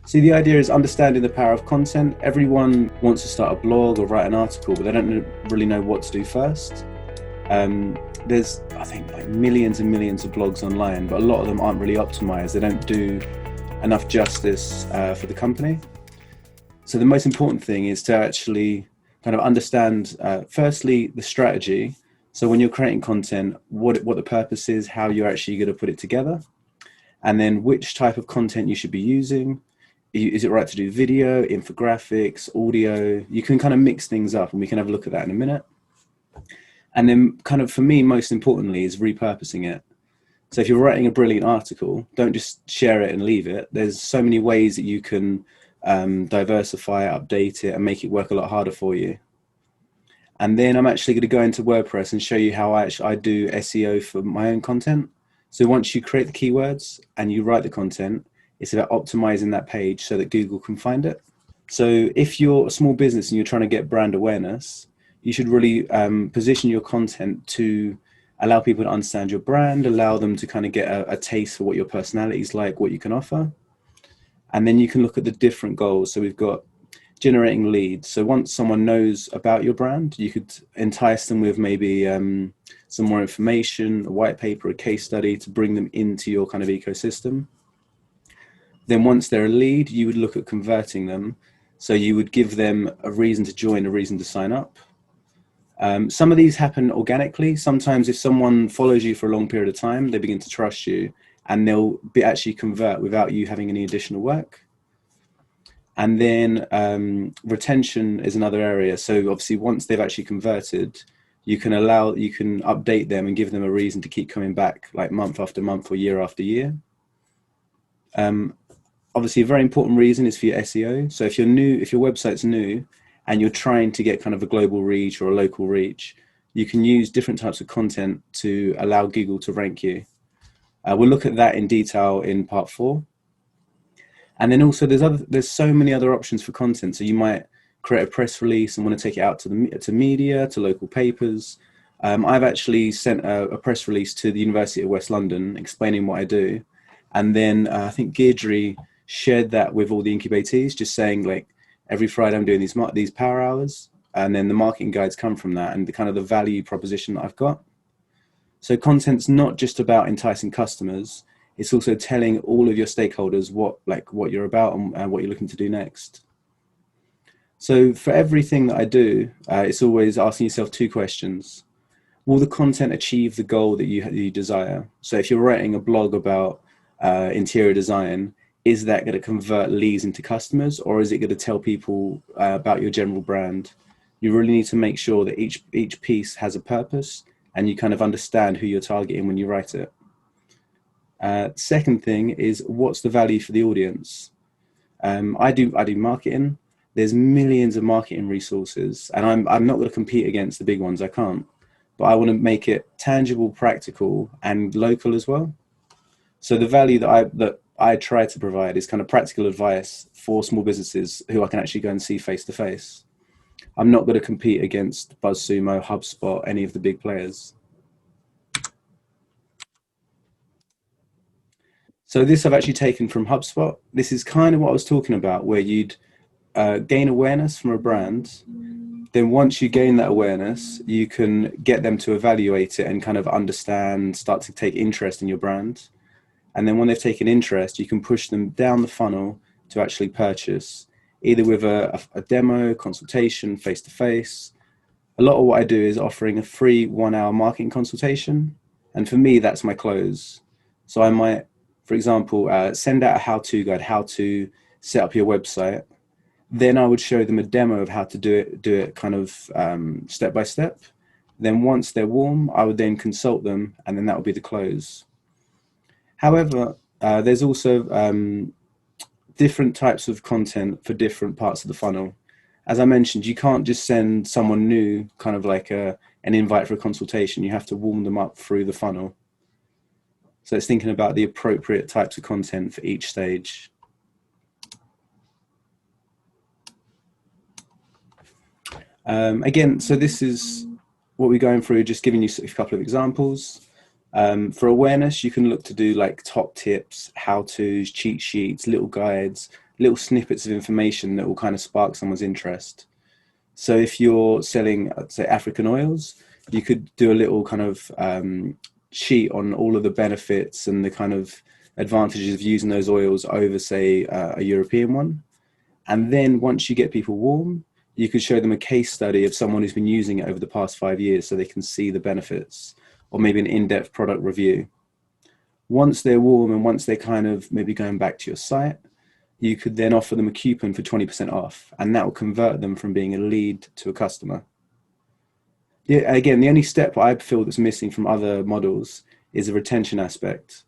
See, the idea is understanding the power of content. Everyone wants to start a blog or write an article, but they don't really know what to do first. There's, I think, like millions and millions of blogs online, but a lot of them aren't really optimized. They don't do enough justice for the company. So the most important thing is to actually kind of understand, firstly, the strategy. So when you're creating content, what the purpose is, how you're actually going to put it together, and then which type of content you should be using. Is it right to do video, infographics, audio? You can kind of mix things up, and we can have a look at that in a minute. And then kind of for me, most importantly, is repurposing it. So if you're writing a brilliant article, don't just share it and leave it. There's so many ways that you can diversify, update it, and make it work a lot harder for you. And then I'm actually going to go into WordPress and show you how I do SEO for my own content. So once you create the keywords and you write the content, it's about optimizing that page so that Google can find it. So if you're a small business and you're trying to get brand awareness, you should really position your content to allow people to understand your brand, allow them to kind of get a taste for what your personality is like, what you can offer. And then you can look at the different goals. So we've got generating leads. So once someone knows about your brand, you could entice them with maybe some more information, a white paper, a case study to bring them into your kind of ecosystem. Then once they're a lead, you would look at converting them. So you would give them a reason to join, a reason to sign up. Some of these happen organically. Sometimes if someone follows you for a long period of time, they begin to trust you and they'll actually convert without you having any additional work. And then retention is another area. So obviously once they've actually converted, you can update them and give them a reason to keep coming back, like month after month or year after year. Obviously a very important reason is for your SEO. So if your website's new and you're trying to get kind of a global reach or a local reach, you can use different types of content to allow Google to rank you. We'll look at that in detail in part 4. And then also there's so many other options for content. So you might create a press release and want to take it out to media, to local papers. I've actually sent a press release to the University of West London explaining what I do. And then I think Deirdre shared that with all the incubatees, just saying like, every Friday I'm doing these power hours, and then the marketing guides come from that and the kind of the value proposition that I've got. So content's not just about enticing customers, it's also telling all of your stakeholders what you're about and what you're looking to do next. So for everything that I do, it's always asking yourself 2 questions. Will the content achieve the goal that you desire? So if you're writing a blog about interior design, is that going to convert leads into customers, or is it going to tell people about your general brand? You really need to make sure that each piece has a purpose and you kind of understand who you're targeting when you write it. Second thing is, what's the value for the audience? I do marketing. There's millions of marketing resources, and I'm not going to compete against the big ones. I can't, but I want to make it tangible, practical, and local as well. So the value that I try to provide is kind of practical advice for small businesses who I can actually go and see face to face. I'm not going to compete against BuzzSumo, HubSpot, any of the big players. So this I've actually taken from HubSpot. This is kind of what I was talking about, where you'd gain awareness from a brand. Then once you gain that awareness, you can get them to evaluate it and kind of understand, start to take interest in your brand. And then when they've taken interest, you can push them down the funnel to actually purchase, either with a demo, consultation, face-to-face. A lot of what I do is offering a free 1-hour marketing consultation. And for me, that's my close. So I might, for example, send out a how-to guide, how to set up your website. Then I would show them a demo of how to do it kind of step by step. Then once they're warm, I would then consult them, and then that would be the close. However, there's also different types of content for different parts of the funnel. As I mentioned, you can't just send someone new kind of like an invite for a consultation. You have to warm them up through the funnel. So it's thinking about the appropriate types of content for each stage. Again, so this is what we're going through, just giving you a couple of examples. For awareness, you can look to do like top tips, how-tos, cheat sheets, little guides, little snippets of information that will kind of spark someone's interest. So if you're selling, say, African oils, you could do a little kind of sheet on all of the benefits and the kind of advantages of using those oils over, say, a European one. And then once you get people warm, you could show them a case study of someone who's been using it over the past 5 years so they can see the benefits, or maybe an in-depth product review. Once they're warm and once they're kind of maybe going back to your site, you could then offer them a coupon for 20% off, and that will convert them from being a lead to a customer. Yeah, again, the only step I feel that's missing from other models is a retention aspect.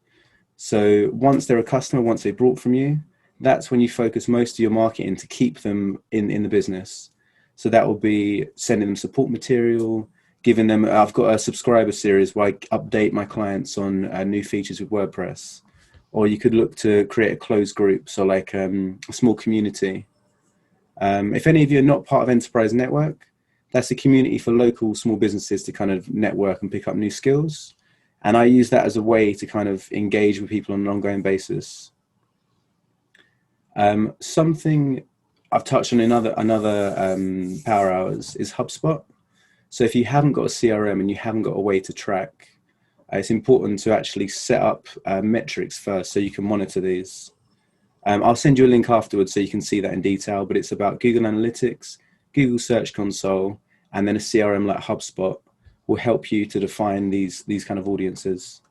So once they're a customer, once they bought from you, that's when you focus most of your marketing to keep them in the business. So that will be sending them support material, giving them, I've got a subscriber series where I update my clients on new features with WordPress. Or you could look to create a closed group, so like a small community. If any of you are not part of Enterprise Network, that's a community for local small businesses to kind of network and pick up new skills. And I use that as a way to kind of engage with people on an ongoing basis. Something I've touched on in another Power Hours is Hubspot. So if you haven't got a CRM and you haven't got a way to track, it's important to actually set up metrics first so you can monitor these. I'll send you a link afterwards so you can see that in detail, but it's about Google Analytics, Google Search Console, and then a CRM like HubSpot will help you to define these kind of audiences.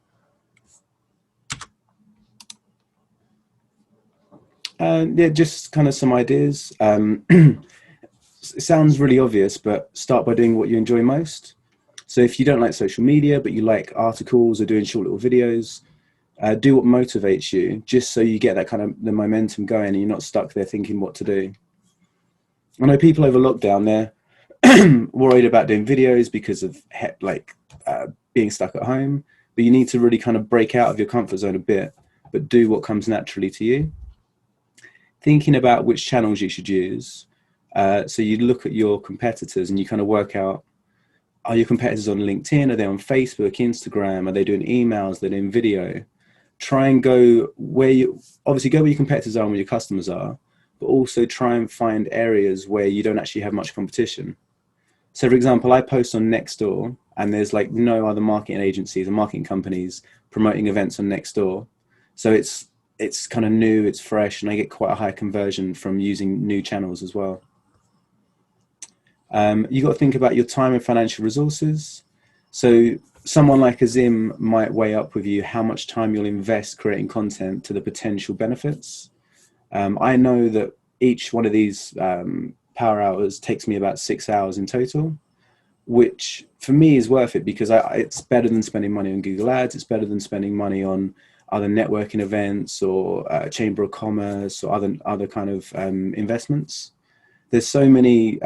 Yeah, just kind of some ideas. It sounds really obvious, but start by doing what you enjoy most. So if you don't like social media, but you like articles or doing short little videos, do what motivates you, just so you get that kind of the momentum going and you're not stuck there thinking what to do. I know people over lockdown, they're worried about doing videos because of being stuck at home, but you need to really kind of break out of your comfort zone a bit, but do what comes naturally to you. Thinking about which channels you should use. So you look at your competitors and you kind of work out, are your competitors on LinkedIn? Are they on Facebook, Instagram? Are they doing emails? They're doing video. Try and go where obviously go where your competitors are and where your customers are, but also try and find areas where you don't actually have much competition. So for example, I post on Nextdoor and there's like no other marketing agencies or marketing companies promoting events on Nextdoor. So it's kind of new, it's fresh, and I get quite a high conversion from using new channels as well. You got to think about your time and financial resources. So someone like Azim might weigh up with you how much time you'll invest creating content to the potential benefits. I know that each one of these Power Hours takes me about 6 hours in total, which for me is worth it because it's better than spending money on Google Ads. It's better than spending money on other networking events or Chamber of Commerce or other kind of investments. There's so many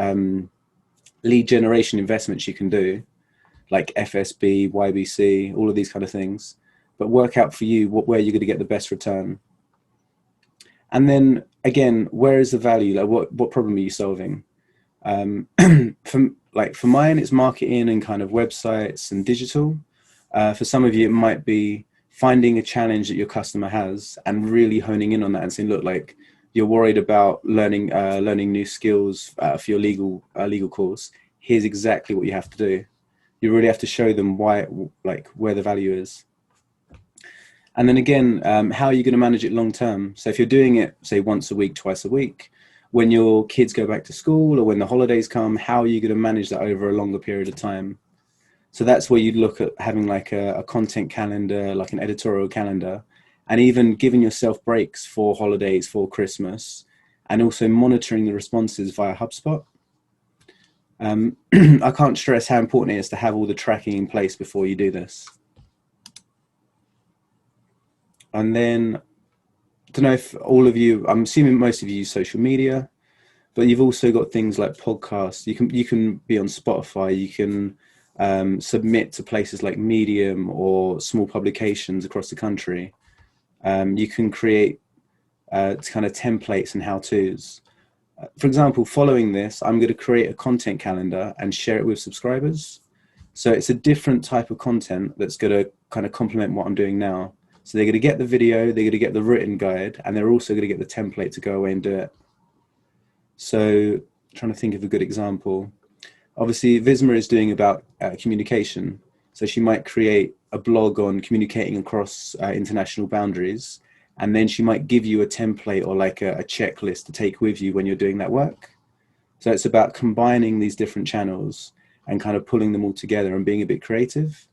lead generation investments you can do, like FSB, YBC, all of these kind of things, but work out for you where you're going to get the best return. And then again, where is the value? Like what problem are you solving? For mine, it's marketing and kind of websites and digital. For some of you, it might be finding a challenge that your customer has and really honing in on that and saying, look, like you're worried about learning new skills for your legal course. Here's exactly what you have to do. You really have to show them where the value is. And then again, how are you going to manage it long term? So if you're doing it, say, once a week, twice a week, when your kids go back to school or when the holidays come, how are you going to manage that over a longer period of time? So that's where you'd look at having like a content calendar, like an editorial calendar, and even giving yourself breaks for holidays, for Christmas, and also monitoring the responses via HubSpot. I can't stress how important it is to have all the tracking in place before you do this. And then, I don't know if all of you, I'm assuming most of you use social media, but you've also got things like podcasts. You can be on Spotify. You can submit to places like Medium or small publications across the country. You can create kind of templates and how-tos. For example, following this, I'm going to create a content calendar and share it with subscribers. So it's a different type of content that's going to kind of complement what I'm doing now. So they're going to get the video, they're going to get the written guide, and they're also going to get the template to go away and do it. So trying to think of a good example. Obviously, Visma is doing about communication. So she might create a blog on communicating across international boundaries, and then she might give you a template or like a checklist to take with you when you're doing that work. So it's about combining these different channels and kind of pulling them all together and being a bit creative.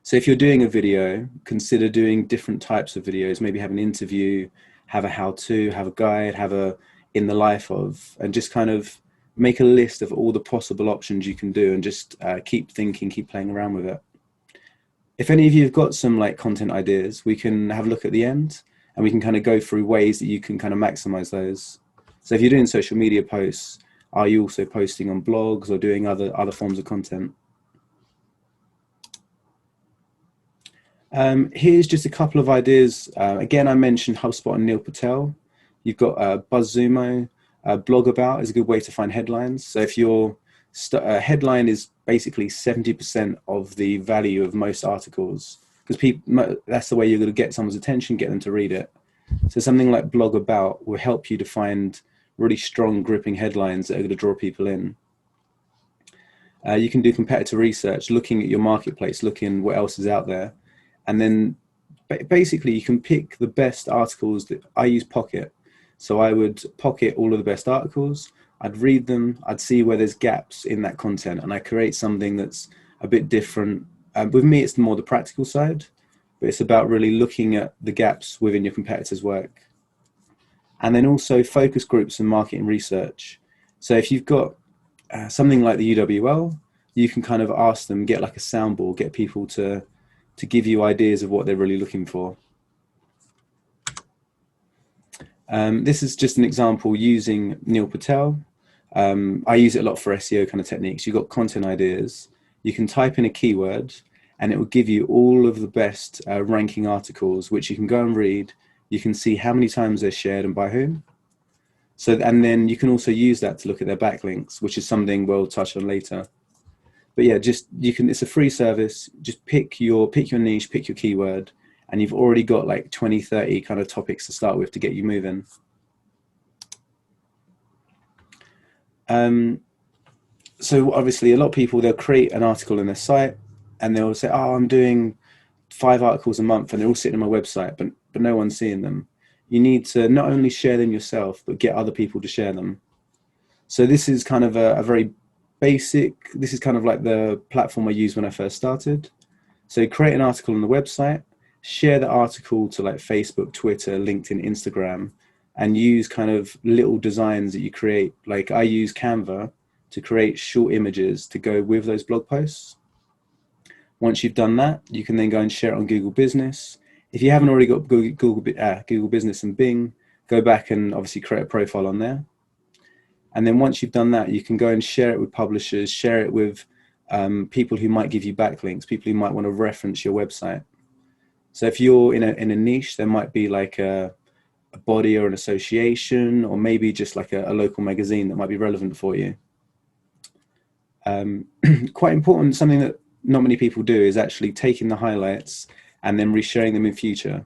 So if you're doing a video, consider doing different types of videos, maybe have an interview, have a how-to, have a guide, have a in the life of, and just kind of make a list of all the possible options you can do and just keep thinking, keep playing around with it. If any of you have got some like content ideas, we can have a look at the end and we can kind of go through ways that you can kind of maximize those. So if you're doing social media posts, are you also posting on blogs or doing other forms of content? Here's just a couple of ideas. Again, I mentioned Hubspot and Neil Patel. You've got BuzzSumo. Blog about is a good way to find headlines. So if your headline is basically 70% of the value of most articles, because that's the way you're going to get someone's attention, get them to read it. So something like blog about will help you to find really strong, gripping headlines that are going to draw people in. You can do competitor research, looking at your marketplace, looking what else is out there. And then basically you can pick the best articles. That I use Pocket. So I would pocket all of the best articles. I'd read them. I'd see where there's gaps in that content, and I create something that's a bit different. With me, it's more the practical side, but it's about really looking at the gaps within your competitors' work. And then also focus groups and marketing research. So if you've got something like the UWL, you can kind of ask them, get like a soundboard, get people to give you ideas of what they're really looking for. This is just an example using Neil Patel. I use it a lot for SEO kind of techniques. You've got content ideas. You can type in a keyword and it will give you all of the best ranking articles, which you can go and read. You can see how many times they're shared and by whom. So, and then you can also use that to look at their backlinks, which is something we'll touch on later. But yeah, it's a free service. Just pick your niche, pick your keyword, and you've already got like 20, 30 kind of topics to start with to get you moving. So obviously a lot of people, they'll create an article on their site and they'll say, oh, I'm doing 5 articles a month, and they're all sitting on my website, but no one's seeing them. You need to not only share them yourself, but get other people to share them. So this is kind of a very basic, this is kind of like the platform I used when I first started. So create an article on the website, share the article to like Facebook, Twitter, LinkedIn, Instagram, and use kind of little designs that you create. Like I use Canva to create short images to go with those blog posts. Once you've done that, you can then go and share it on Google Business. If you haven't already got Google Business and Bing, go back and obviously create a profile on there. And then once you've done that, you can go and share it with publishers, share it with people who might give you backlinks, people who might want to reference your website. So if you're in a niche, there might be like a body or an association, or maybe just like a local magazine that might be relevant for you. Quite important, something that not many people do is actually taking the highlights and then resharing them in future.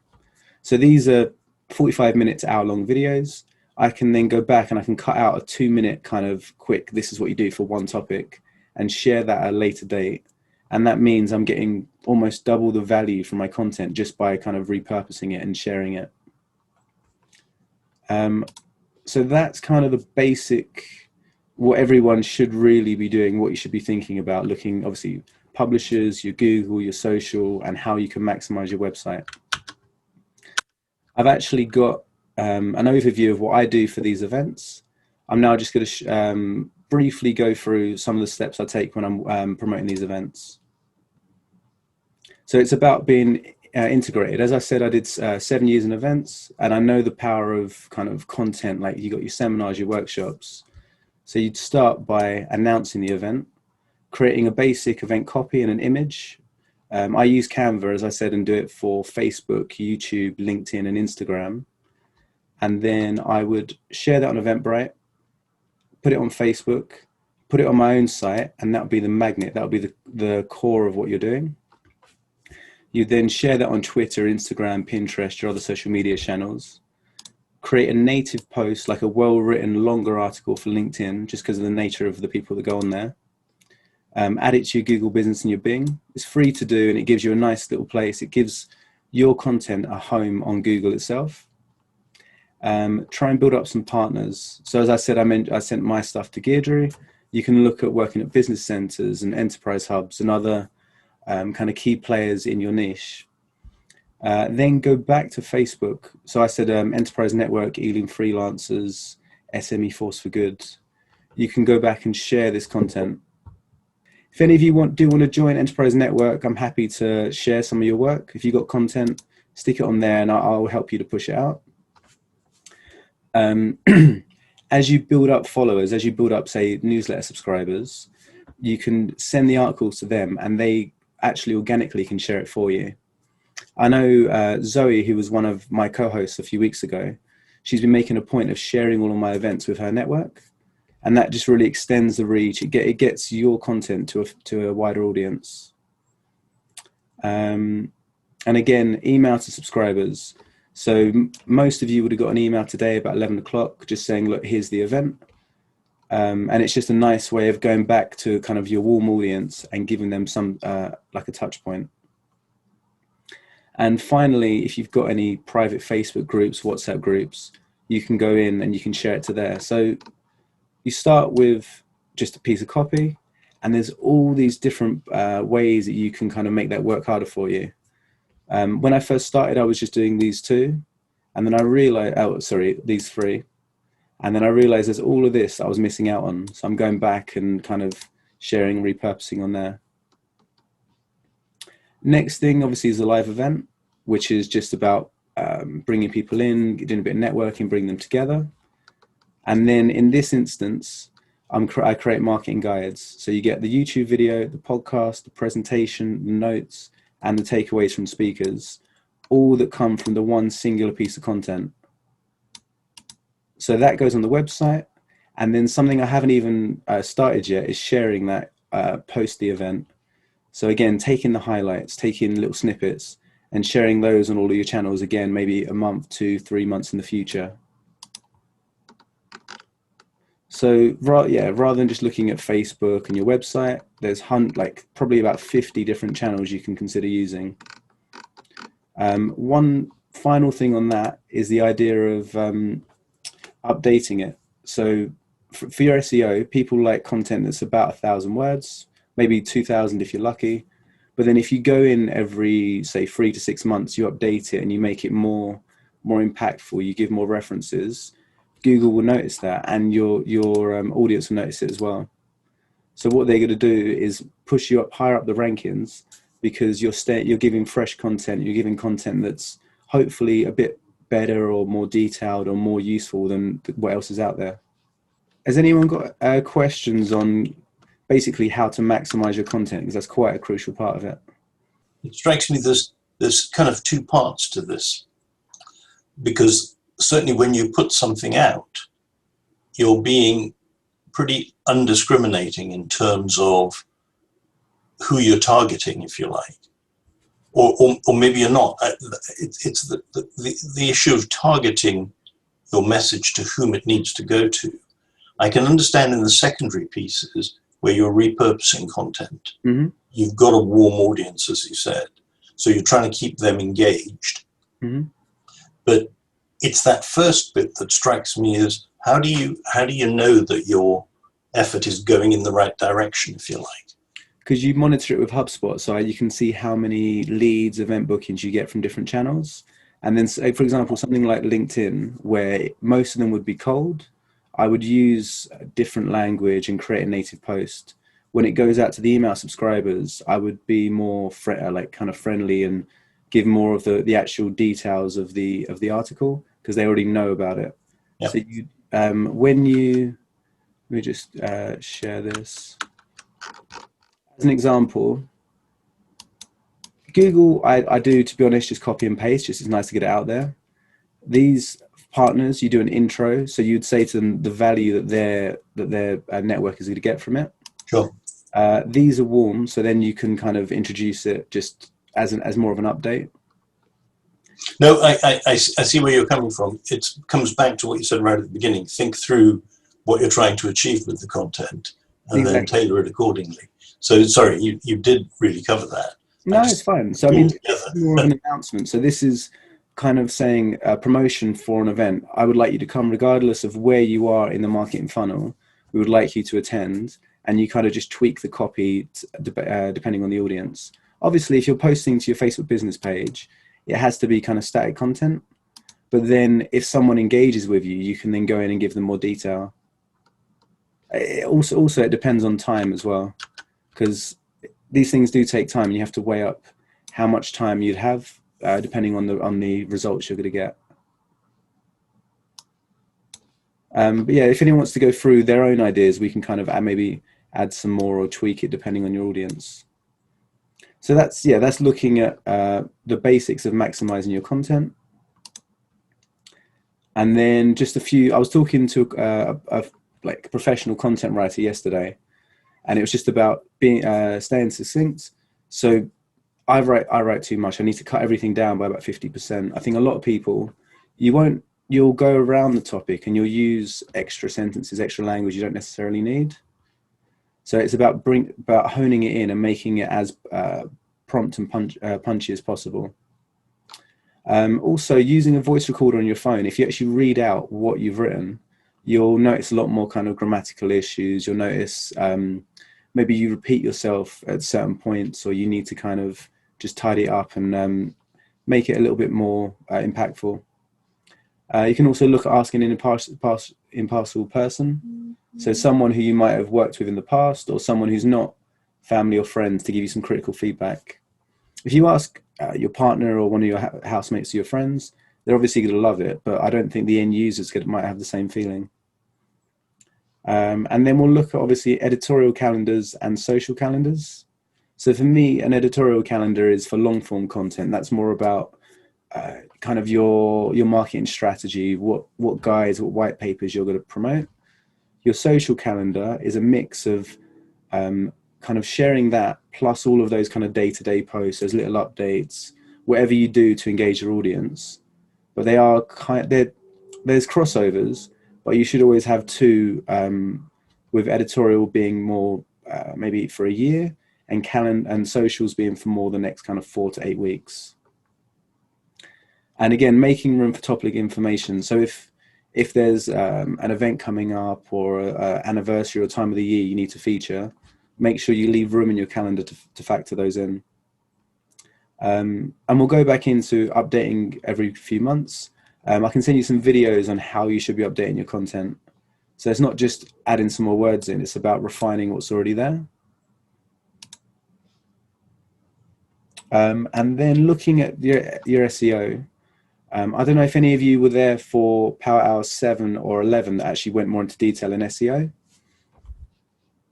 So these are 45-minute to hour-long videos. I can then go back and I can cut out a 2-minute kind of quick, this is what you do for one topic, and share that at a later date. And that means I'm getting almost double the value from my content just by kind of repurposing it and sharing it. So that's kind of the basic, what everyone should really be doing, what you should be thinking about, looking obviously publishers, your Google, your social, and how you can maximize your website. I've actually got an overview of what I do for these events. I'm now just going to briefly go through some of the steps I take when I'm promoting these events. So it's about being integrated. As I said, I did 7 years in events, and I know the power of kind of content, like you got your seminars, your workshops. So you'd start by announcing the event, creating a basic event copy and an image. I use Canva, as I said, and do it for Facebook, YouTube, LinkedIn, and Instagram. And then I would share that on Eventbrite, put it on Facebook, put it on my own site, and that would be the magnet. That would be the core of what you're doing. You then share that on Twitter, Instagram, Pinterest, your other social media channels. Create a native post, like a well-written, longer article for LinkedIn, just because of the nature of the people that go on there. Add it to your Google Business and your Bing. It's free to do, and it gives you a nice little place. It gives your content a home on Google itself. Try and build up some partners. So as I said, I sent my stuff to Deirdre. You can look at working at business centers and enterprise hubs and other kind of key players in your niche. Then go back to Facebook. So I said enterprise network, Ealing freelancers, SME force for good. You can go back and share this content. If any of you do want to join Enterprise Network, I'm happy to share some of your work. If you've got content, stick it on there and I'll help you to push it out. As you build up followers, as you build up, say, newsletter subscribers, you can send the articles to them and they actually organically can share it for you. I know Zoe, who was one of my co-hosts a few weeks ago, she's been making a point of sharing all of my events with her network. And that just really extends the reach. It gets your content to a wider audience. And again, email to subscribers. So most of you would have got an email today about 11 o'clock just saying, look, here's the event. And it's just a nice way of going back to kind of your warm audience and giving them some like a touch point. And finally, if you've got any private Facebook groups, WhatsApp groups, you can go in and you can share it to there. So you start with just a piece of copy, and there's all these different ways that you can kind of make that work harder for you. When I first started, I was just doing these two, and then I realized, these three. And then I realized there's all of this that I was missing out on. So I'm going back and kind of sharing, repurposing on there. Next thing, obviously, is a live event, which is just about bringing people in, doing a bit of networking, bringing them together. And then in this instance, I create marketing guides. So you get the YouTube video, the podcast, the presentation, the notes, and the takeaways from speakers, all that come from the one singular piece of content. So that goes on the website. And then something I haven't even started yet is sharing that post the event. So again, taking the highlights, taking little snippets and sharing those on all of your channels, again, maybe a month, 2-3 months in the future. So rather than just looking at Facebook and your website, there's probably about 50 different channels you can consider using. One final thing on that is the idea of updating it. So for your SEO, people like content that's about 1,000 words, maybe 2,000 if you're lucky. But then if you go in every, say, 3 to 6 months, you update it and you make it more impactful, you give more references, Google will notice that, and your audience will notice it as well. So what they're going to do is push you up higher up the rankings because you're giving fresh content, you're giving content that's hopefully a bit better or more detailed or more useful than what else is out there. Has anyone got questions on basically how to maximize your content? Because that's quite a crucial part of it. It strikes me there's kind of two parts to this, because certainly when you put something out, you're being pretty undiscriminating in terms of who you're targeting, if you like, or maybe you're not. It's the issue of targeting your message to whom it needs to go to. I can understand in the secondary pieces where you're repurposing content. Mm-hmm. You've got a warm audience, as you said, so you're trying to keep them engaged. Mm-hmm. But it's that first bit that strikes me as how do you know that your effort is going in the right direction, if you like? Because you monitor it with Hubspot, so you can see how many leads, event bookings you get from different channels. And then, for example, something like LinkedIn, where most of them would be cold, I would use a different language and create a native post. When it goes out to the email subscribers, I would be more kind of friendly and give more of the actual details of the article because they already know about it. Yep. So let me just share this. As an example, Google, I do, to be honest, just copy and paste, just it's nice to get it out there. These partners, you do an intro, so you'd say to them the value that their network is going to get from it. Sure. These are warm, so then you can kind of introduce it just as more of an update. No, I see where you're coming from. It comes back to what you said right at the beginning. Think through what you're trying to achieve with the content and then Exactly. tailor it accordingly. So, sorry, you did really cover that. No, it's fine. So, I mean, this is more of Altogether. an announcement. So, this is kind of saying a promotion for an event. I would like you to come regardless of where you are in the marketing funnel. We would like you to attend, and you kind of just tweak the copy depending on the audience. Obviously, if you're posting to your Facebook business page, it has to be kind of static content. But then if someone engages with you, you can then go in and give them more detail. Also, it depends on time as well, because these things do take time. You have to weigh up how much time you'd have, depending on the results you're going to get. But yeah, if anyone wants to go through their own ideas, we can kind of maybe add some more or tweak it depending on your audience. So that's looking at the basics of maximizing your content. And then just a few. I was talking to a like professional content writer yesterday, and it was just about being staying succinct. So I write too much. I need to cut everything down by about 50%. I think a lot of people, you'll go around the topic and you'll use extra sentences, extra language you don't necessarily need. So it's about honing it in and making it as prompt and punchy as possible. Also, using a voice recorder on your phone, if you actually read out what you've written, you'll notice a lot more kind of grammatical issues. You'll notice maybe you repeat yourself at certain points, or you need to kind of just tidy it up and make it a little bit more impactful. You can also look at asking an impartial person, so someone who you might have worked with in the past, or someone who's not family or friends, to give you some critical feedback. If you ask your partner or one of your housemates or your friends, they're obviously going to love it, but I don't think the end users might have the same feeling. And then we'll look at obviously editorial calendars and social calendars. So for me, an editorial calendar is for long form content. That's more about kind of your marketing strategy, what guides, what white papers you're going to promote. Your social calendar is a mix of kind of sharing that plus all of those kind of day-to-day posts, those little updates, whatever you do to engage your audience. But there's crossovers, but you should always have two, with editorial being more maybe for a year, and socials being for more the next kind of 4 to 8 weeks. And again, making room for topic information. So if there's an event coming up or an anniversary or time of the year you need to feature, make sure you leave room in your calendar to factor those in. And we'll go back into updating every few months. I can send you some videos on how you should be updating your content. So it's not just adding some more words in, it's about refining what's already there. And then looking at your SEO. I don't know if any of you were there for Power Hour 7 or 11 that actually went more into detail in SEO.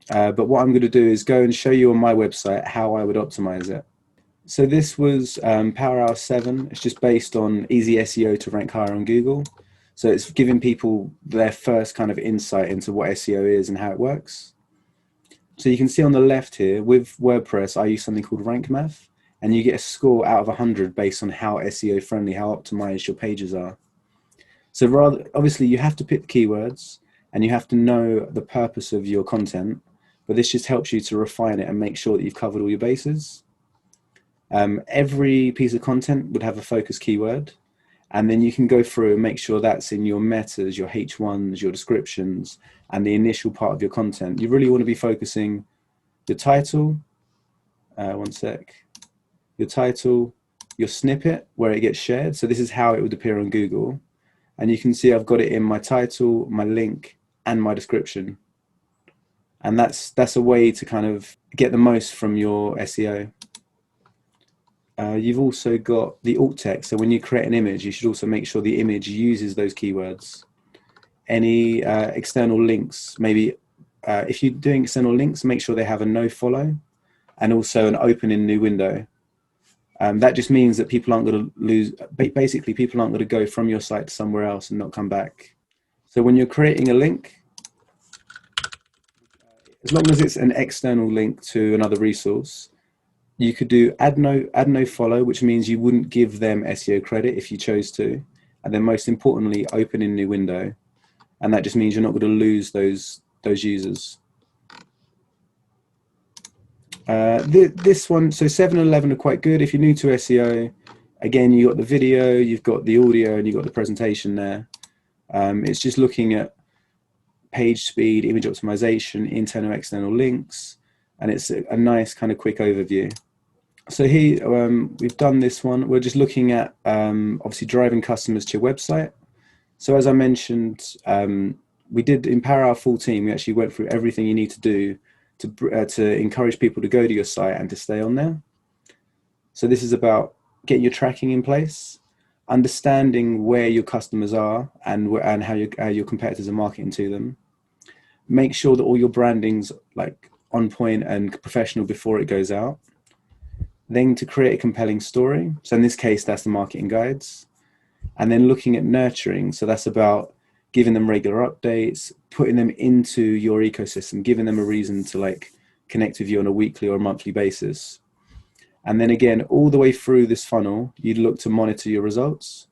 But what I'm going to do is go and show you on my website how I would optimize it. So this was Power Hour 7. It's just based on easy SEO to rank higher on Google. So it's giving people their first kind of insight into what SEO is and how it works. So you can see on the left here, with WordPress, I use something called Rank Math, and you get a score out of 100 based on how SEO friendly, how optimized your pages are. So obviously you have to pick the keywords and you have to know the purpose of your content, but this just helps you to refine it and make sure that you've covered all your bases. Every piece of content would have a focus keyword, and then you can go through and make sure that's in your metas, your H1s, your descriptions, and the initial part of your content. You really want to be focusing your title, one sec, your title, your snippet, where it gets shared. So this is how it would appear on Google. And you can see I've got it in my title, my link, and my description. And that's a way to kind of get the most from your SEO. You've also got the alt text. So when you create an image, you should also make sure the image uses those keywords. Any external links, maybe if you're doing external links, make sure they have a no follow and also an open in new window. That just means that people aren't going to basically people aren't going to go from your site to somewhere else and not come back. So when you're creating a link, as long as it's an external link to another resource, You could do add no follow, which means you wouldn't give them SEO credit if you chose to. And then most importantly, open in new window. And that just means you're not going to lose those users. This one, so 7 and 11 are quite good. If you're new to SEO, again, you got the video, you've got the audio, and you've got the presentation there. It's just looking at page speed, image optimization, internal, external links, and it's a nice kind of quick overview. So here, we've done this one. We're just looking at obviously driving customers to your website. So as I mentioned, we did empower our full team. We actually went through everything you need to do to encourage people to go to your site and to stay on there. So this is about getting your tracking in place, understanding where your customers are and how your competitors are marketing to them. Make sure that all your branding's like on point and professional before it goes out. Then to create a compelling story. So in this case, that's the marketing guides. And then looking at nurturing. So that's about giving them regular updates, putting them into your ecosystem, giving them a reason to like connect with you on a weekly or monthly basis. And then again, all the way through this funnel, you'd look to monitor your results.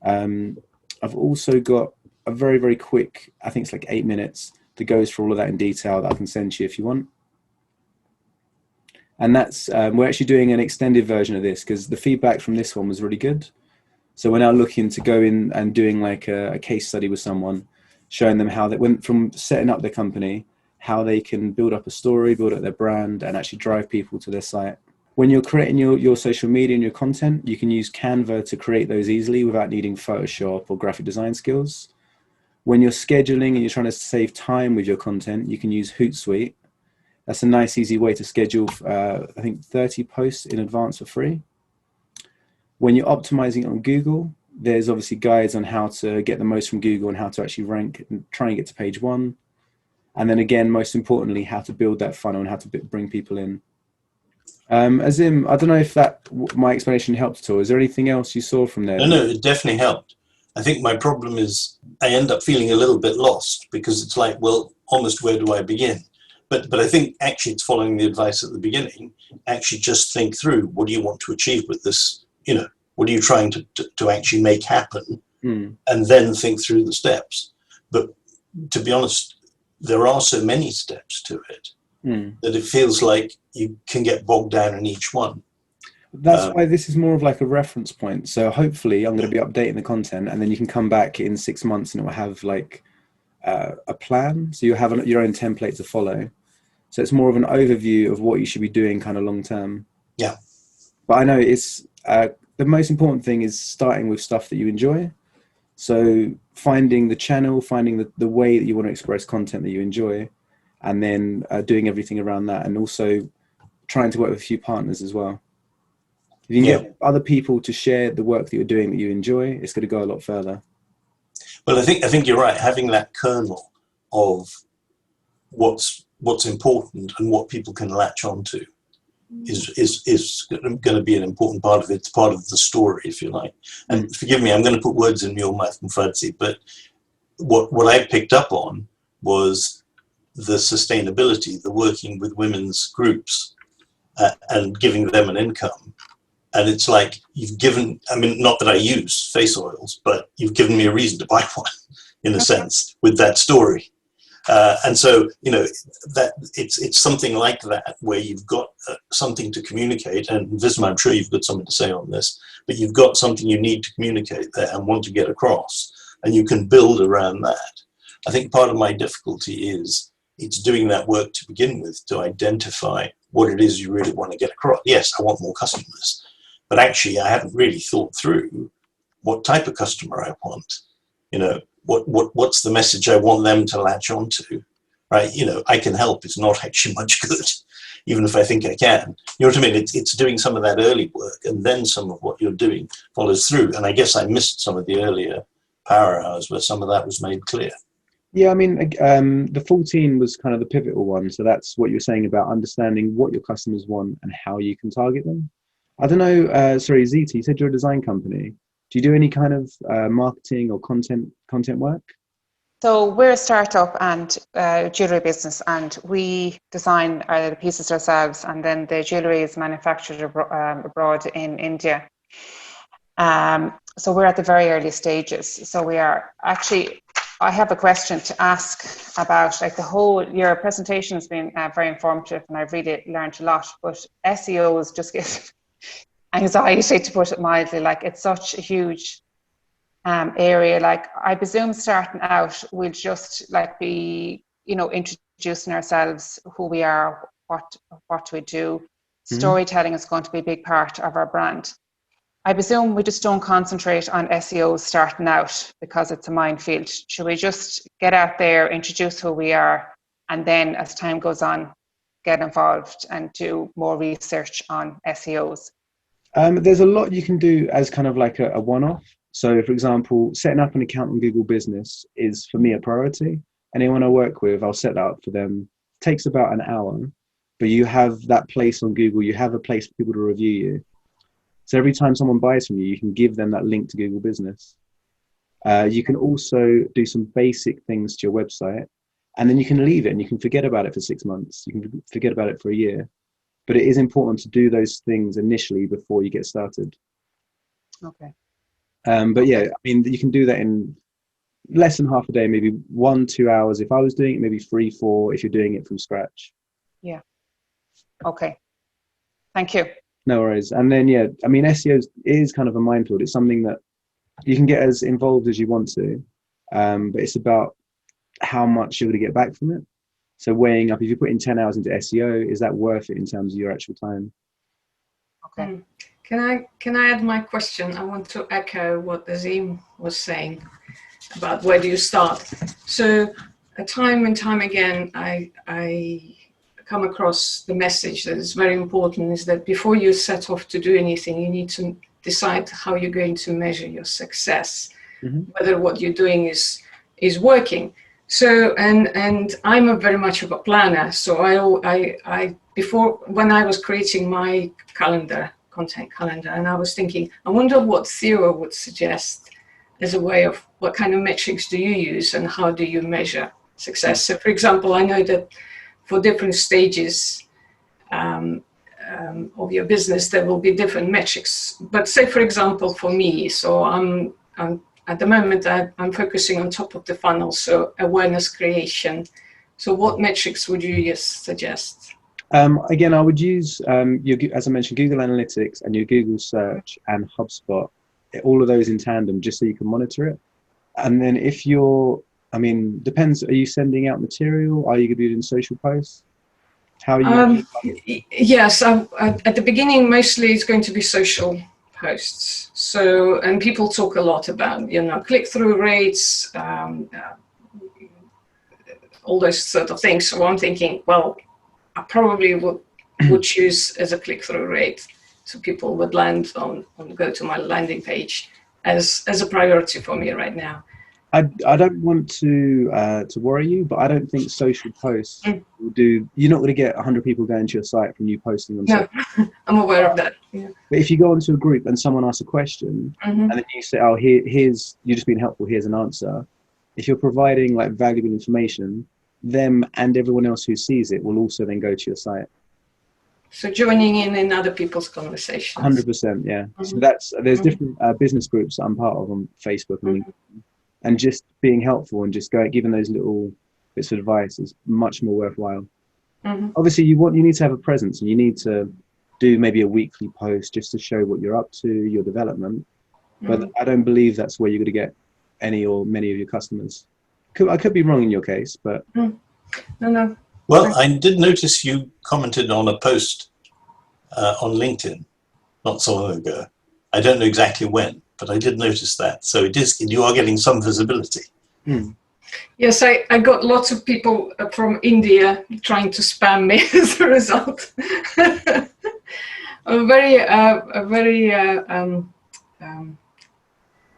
I've also got a very, very quick, I think it's like 8 minutes, that goes through all of that in detail that I can send to you if you want. And that's, we're actually doing an extended version of this because the feedback from this one was really good. So we're now looking to go in and doing like a case study with someone, showing them how they went from setting up their company, how they can build up a story, build up their brand, and actually drive people to their site. When you're creating your social media and your content, you can use Canva to create those easily without needing Photoshop or graphic design skills. When you're scheduling and you're trying to save time with your content, you can use Hootsuite. That's a nice, easy way to schedule, I think, 30 posts in advance for free. When you're optimizing on Google, there's obviously guides on how to get the most from Google and how to actually rank and try and get to page 1. And then again, most importantly, how to build that funnel and how to bring people in. Azim, I don't know if my explanation helped at all. Is there anything else you saw from there? No, it definitely helped. I think my problem is I end up feeling a little bit lost because it's like, well, almost where do I begin? But I think actually it's following the advice at the beginning. Actually just think through, what do you want to achieve with this? You know, what are you trying to actually make happen? And then think through the steps. But to be honest, there are so many steps to it that it feels like you can get bogged down in each one. That's why this is more of like a reference point. So hopefully I'm going to be updating the content, and then you can come back in 6 months and it will have like a plan. So you have your own template to follow. So it's more of an overview of what you should be doing kind of long term. Yeah. But I know it's the most important thing is starting with stuff that you enjoy. So finding the channel, finding the way that you want to express content that you enjoy, and then doing everything around that, and also trying to work with a few partners as well. If you can get other people to share the work that you're doing that you enjoy, it's going to go a lot further. Well, I think you're right. Having that kernel of what's important and what people can latch onto is going to be an important part of it. It's part of the story, if you like. And forgive me, I'm going to put words in your mouth, Mufadzi, but what I picked up on was the sustainability, the working with women's groups and giving them an income. And it's like you've given, I mean, not that I use face oils, but you've given me a reason to buy one, in a sense, with that story. And so, you know, that it's something like that, where you've got something to communicate. And Visma, I'm sure you've got something to say on this, but you've got something you need to communicate there and want to get across, and you can build around that. I think part of my difficulty is it's doing that work to begin with, to identify what it is you really want to get across. Yes, I want more customers. But actually, I haven't really thought through what type of customer I want. You know, what's the message I want them to latch onto, right? You know, I can help. It's not actually much good, even if I think I can. You know what I mean? It's doing some of that early work, and then some of what you're doing follows through. And I guess I missed some of the earlier power hours where some of that was made clear. Yeah, I mean, the 14 was kind of the pivotal one. So that's what you're saying about understanding what your customers want and how you can target them. I don't know, sorry, Zita, you said you're a design company. Do you do any kind of marketing or content work? So we're a startup and jewellery business, and we design the pieces ourselves, and then the jewellery is manufactured abroad in India. So we're at the very early stages. So we are actually, I have a question to ask about, like, your presentation has been very informative, and I've really learned a lot, but SEOs just give anxiety, to put it mildly. Like, it's such a huge area. Like, I presume starting out, we'll just like be, introducing ourselves, who we are, what we do. Storytelling is going to be a big part of our brand. I presume we just don't concentrate on SEO starting out because it's a minefield. Should we just get out there, introduce who we are, and then as time goes on, get involved and do more research on SEOs? There's a lot you can do as kind of like a one-off. So, for example, setting up an account on Google Business is, for me, a priority. Anyone I work with, I'll set that up for them. It takes about an hour, but you have that place on Google. You have a place for people to review you. So every time someone buys from you, you can give them that link to Google Business. You can also do some basic things to your website, and then you can leave it and you can forget about it for 6 months. You can forget about it for a year. But it is important to do those things initially before you get started. Okay. But yeah, I mean, you can do that in less than half a day, maybe 1-2 hours. If I was doing it, maybe 3-4 if you're doing it from scratch. Yeah. Okay. Thank you. No worries. And then, yeah, I mean, SEO is kind of a minefield. It's something that you can get as involved as you want to, but it's about how much you're going to get back from it. So weighing up, if you're putting 10 hours into SEO, is that worth it in terms of your actual time? Okay. Can I add my question? I want to echo what Azim was saying about where do you start. So time and time again, I come across the message that is very important, is that before you set off to do anything, you need to decide how you're going to measure your success, whether what you're doing is working. So, and I'm very much of a planner. So I before, when I was creating my content calendar, and I was thinking, I wonder what Theo would suggest as a way of what kind of metrics do you use and how do you measure success? So, for example, I know that for different stages of your business, there will be different metrics. But say, for example, for me, so I'm at the moment, I'm focusing on top of the funnel, so awareness creation. So what metrics would you suggest? Again, I would use, as I mentioned, Google Analytics and your Google search and HubSpot, all of those in tandem, just so you can monitor it. And then if you're, I mean, depends, are you sending out material? Are you going to be doing social posts? How are you? Yes, at the beginning, mostly it's going to be social posts. So, and people talk a lot about, click-through rates, all those sort of things. So I'm thinking, well, I probably would choose as a click-through rate, so people would land on go to my landing page as a priority for me right now. I don't want to worry you, but I don't think social posts will do. You're not going to get 100 people going to your site from you posting on. No, I'm aware of that. Yeah. But if you go into a group and someone asks a question, and then you say, "Oh, here's you're just being helpful. Here's an answer." If you're providing like valuable information, them and everyone else who sees it will also then go to your site. So joining in other people's conversations. 100%, yeah. So there's different business groups that I'm part of on Facebook and LinkedIn. And just being helpful and just giving those little bits of advice is much more worthwhile. Obviously, you need to have a presence, and you need to do maybe a weekly post just to show what you're up to, your development. But I don't believe that's where you're going to get any or many of your customers. I could be wrong in your case, but no. Well, I did notice you commented on a post on LinkedIn not so long ago. I don't know exactly when, but I did notice that. So you are getting some visibility. Yes, I got lots of people from India trying to spam me as a result.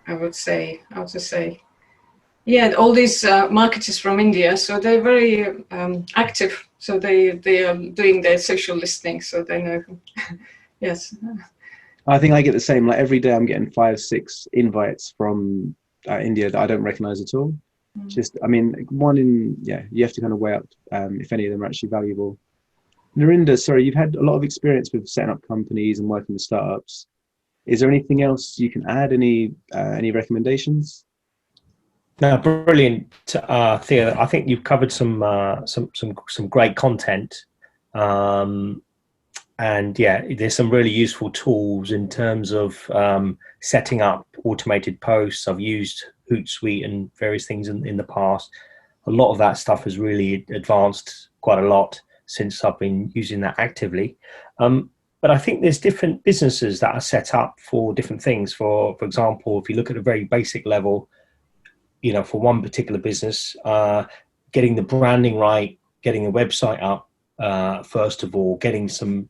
I would say, how to say, yeah, all these marketers from India, so they're very active. So they are doing their social listening, so they know. Yes. I think I get the same. Like every day I'm getting 5-6 invites from India that I don't recognize at all. Just, I mean, you have to kind of weigh up if any of them are actually valuable. Narinda, sorry, you've had a lot of experience with setting up companies and working with startups. Is there anything else you can add? Any recommendations? No, brilliant, Theo. I think you've covered some great content, and yeah, there's some really useful tools in terms of setting up automated posts. I've used Hootsuite and various things in the past. A lot of that stuff has really advanced quite a lot since I've been using that actively. But I think there's different businesses that are set up for different things. For example, if you look at a very basic level, for one particular business, getting the branding right, getting a website up, first of all, getting some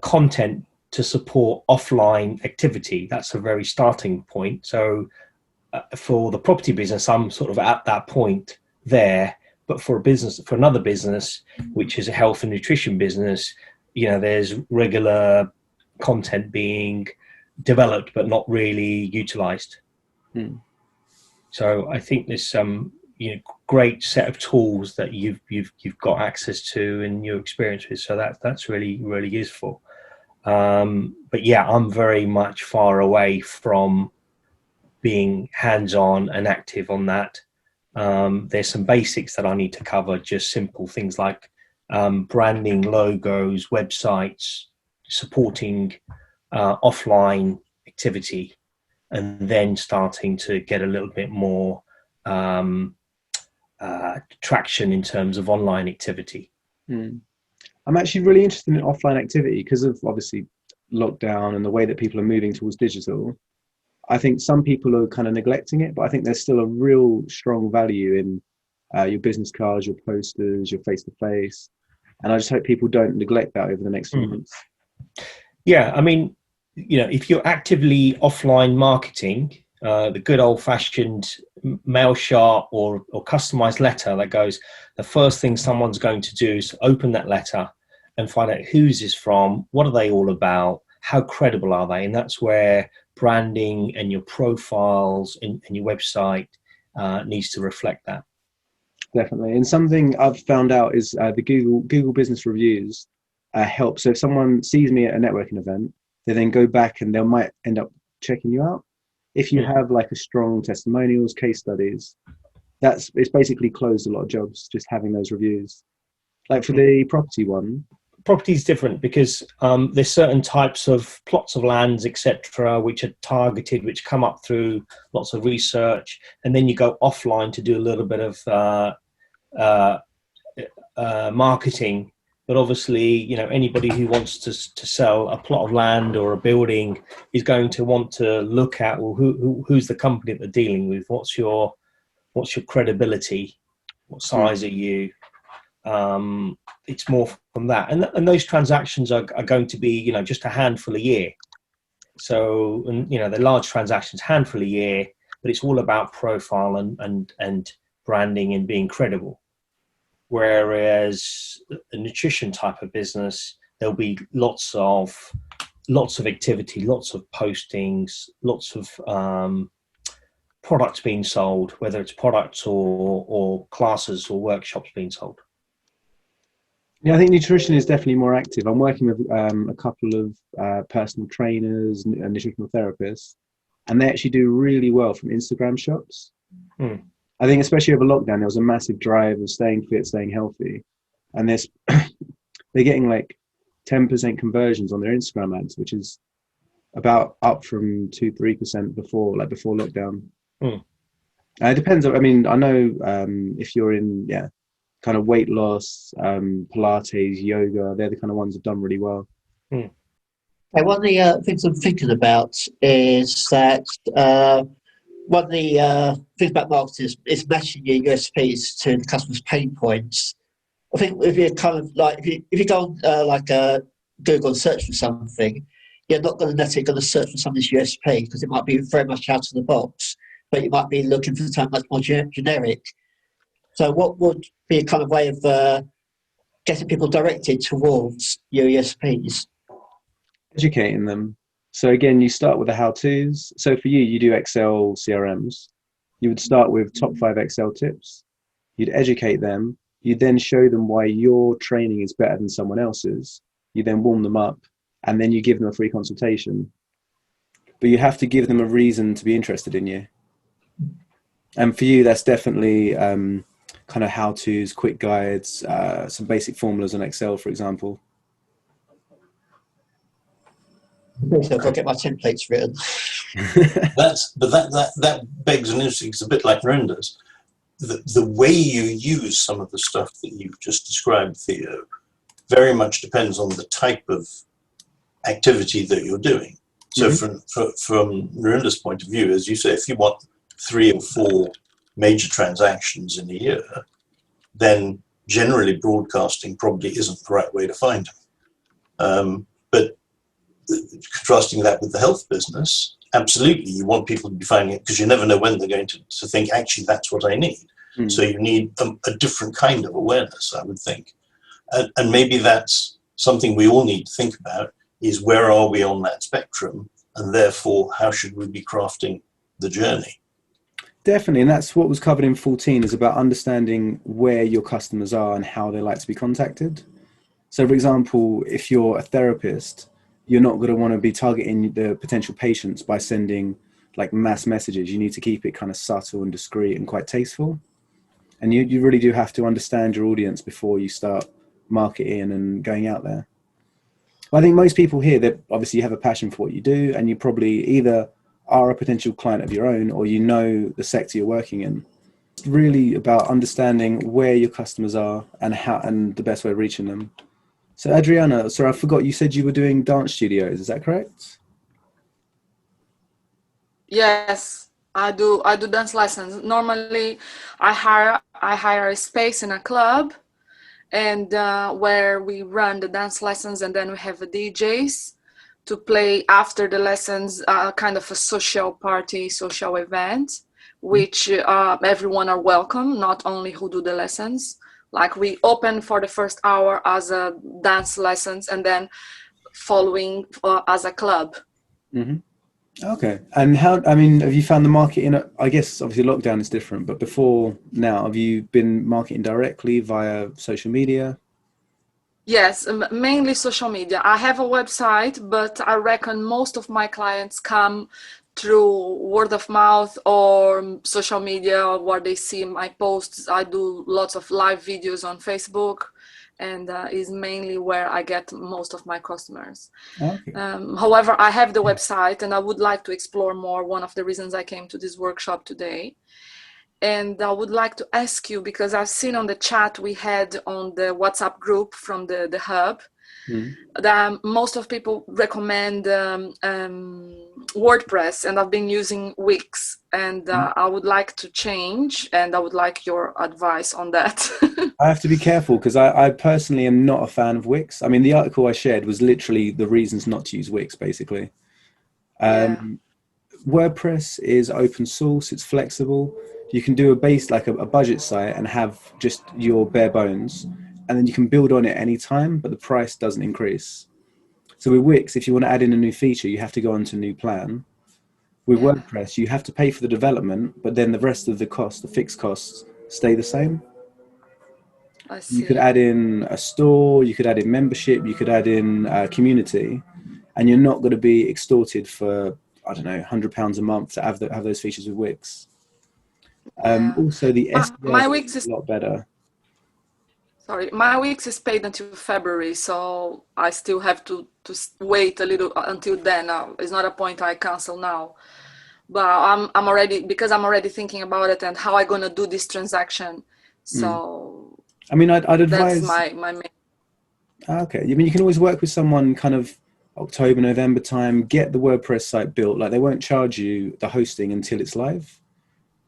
content to support offline activity. That's a very starting point. So for the property business, I'm sort of at that point there. But for another business, which is a health and nutrition business, there's regular content being developed but not really utilized. So I think there's some great set of tools that you've got access to and your experience with. So that's really, really useful. But yeah, I'm very much far away from being hands-on and active on that. There's some basics that I need to cover, just simple things like branding, logos, websites, supporting offline activity, and then starting to get a little bit more traction in terms of online activity. I'm actually really interested in offline activity because of obviously lockdown and the way that people are moving towards digital. I think some people are kind of neglecting it, but I think there's still a real strong value in your business cards, your posters, your face-to-face. And I just hope people don't neglect that over the next few months. Yeah, I mean, if you're actively offline marketing, the good old-fashioned mail shot or customized letter that goes, the first thing someone's going to do is open that letter and find out who's this from, what are they all about, how credible are they? And that's where branding and your profiles and your website needs to reflect that. Definitely. And something I've found out is the Google Business Reviews help. So if someone sees me at a networking event, they then go back and they might end up checking you out. If you have like a strong testimonials, case studies, it's basically closed a lot of jobs, just having those reviews. Like for the property one. Property is different because there's certain types of plots of lands, etc., which are targeted, which come up through lots of research, and then you go offline to do a little bit of marketing. But obviously, anybody who wants to sell a plot of land or a building is going to want to look at, well, who's the company that they're dealing with? What's your credibility? What size are you? It's more from that, and those transactions are going to be just a handful a year. So, and they're large transactions, handful a year, but it's all about profile and branding and being credible. Whereas a nutrition type of business, there'll be lots of activity, lots of postings, lots of products being sold, whether it's products or classes or workshops being sold. Yeah, I think nutrition is definitely more active. I'm working with a couple of personal trainers and nutritional therapists, and they actually do really well from Instagram shops. I think especially over lockdown, there was a massive drive of staying fit, staying healthy, and they're getting like 10% conversions on their Instagram ads, which is about up from 2-3% before lockdown. It depends. I mean, I know if you're in kind of weight loss, Pilates, yoga, they're the kind of ones that have done really well. One of the things I'm thinking about is that one of the things about marketing is matching your USPs to the customer's pain points. I think if you kind of like, if you go on Google and search for something, you're not necessarily going to search for somebody's USP because it might be very much out of the box, but you might be looking for something much more generic. So what would be a kind of way of getting people directed towards your USPs? Educating them. So again, you start with the how-tos. So for you do Excel CRMs. You would start with top 5 Excel tips. You'd educate them. You'd then show them why your training is better than someone else's. You then warm them up, and then you give them a free consultation. But you have to give them a reason to be interested in you. And for you, that's definitely kind of how-tos, quick guides, some basic formulas on Excel, for example. So I've got to get my templates written. That begs an issue. It's a bit like Miranda's. The way you use some of the stuff that you've just described, Theo, very much depends on the type of activity that you're doing. So from Miranda's point of view, as you say, if you want 3 or 4 major transactions in a year, then generally broadcasting probably isn't the right way to find them. But contrasting that with the health business, absolutely, you want people to be finding it, because you never know when they're going to think, actually, that's what I need. So you need a different kind of awareness, I would think. And maybe that's something we all need to think about, is where are we on that spectrum? And therefore, how should we be crafting the journey? Definitely, and that's what was covered in 14, is about understanding where your customers are and how they like to be contacted. So, for example, if you're a therapist, you're not going to want to be targeting the potential patients by sending like mass messages. You need to keep it kind of subtle and discreet and quite tasteful. And you really do have to understand your audience before you start marketing and going out there. I think most people here, that obviously you have a passion for what you do, and you probably either are a potential client of your own, or you know the sector you're working in. It's really about understanding where your customers are and how, and the best way of reaching them. So Adriana, sorry, I forgot, you said you were doing dance studios, is that correct? Yes, I do dance lessons. Normally I hire a space in a club, and where we run the dance lessons, and then we have a DJs to play after the lessons, kind of a social party, social event, which everyone are welcome, not only who do the lessons. Like, we open for the first hour as a dance lessons, and then following as a club. Okay. And how, I mean, have you found the marketing, I guess obviously lockdown is different, but before now, have you been marketing directly via social media? Yes, mainly social media. I have a website, but I reckon most of my clients come through word of mouth or social media, where they see my posts. I do lots of live videos on Facebook, and is mainly where I get most of my customers. Okay. However, I have the website, and I would like to explore more. One of the reasons I came to this workshop today. And I would like to ask you, because I've seen on the chat we had on the WhatsApp group from the hub, that most of people recommend WordPress, and I've been using Wix, and I would like to change, and I would like your advice on that. I have to be careful, because I personally am not a fan of Wix. I mean, the article I shared was literally the reasons not to use Wix, basically. WordPress is open source, it's flexible. You can do a budget site and have just your bare bones, and then you can build on it anytime, but the price doesn't increase. So with Wix, if you want to add in a new feature, you have to go onto a new plan. With WordPress, you have to pay for the development, but then the rest of the cost, the fixed costs, stay the same. I see. You could add in a store, you could add in membership, you could add in community, and you're not going to be extorted for, I don't know, £100 a month to have those features with Wix. Also, the my SEO Wix is a lot better. Sorry, my Wix is paid until February, so I still have to wait a little until then. It's not a point I cancel now, but I'm already thinking about it and how I'm gonna do this transaction. So I mean, I'd advise. That's my main. Okay, I mean, you can always work with someone kind of October, November time. Get the WordPress site built. Like, they won't charge you the hosting until it's live.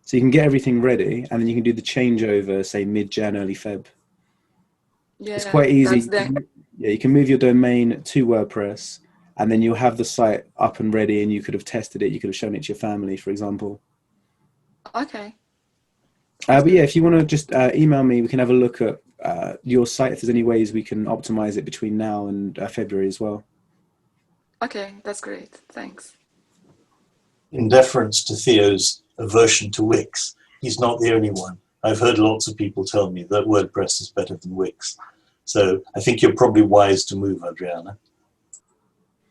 So you can get everything ready, and then you can do the changeover, say mid-Jan, early Feb. Yeah, it's quite easy. You can move your domain to WordPress, and then you'll have the site up and ready, and you could have tested it. You could have shown it to your family, for example. Okay. But yeah, if you want to just email me, we can have a look at your site, if there's any ways we can optimize it between now and February as well. Okay, that's great. Thanks. In deference to Theo's aversion to Wix. He's not the only one. I've heard lots of people tell me that WordPress is better than Wix. So I think you're probably wise to move, Adriana.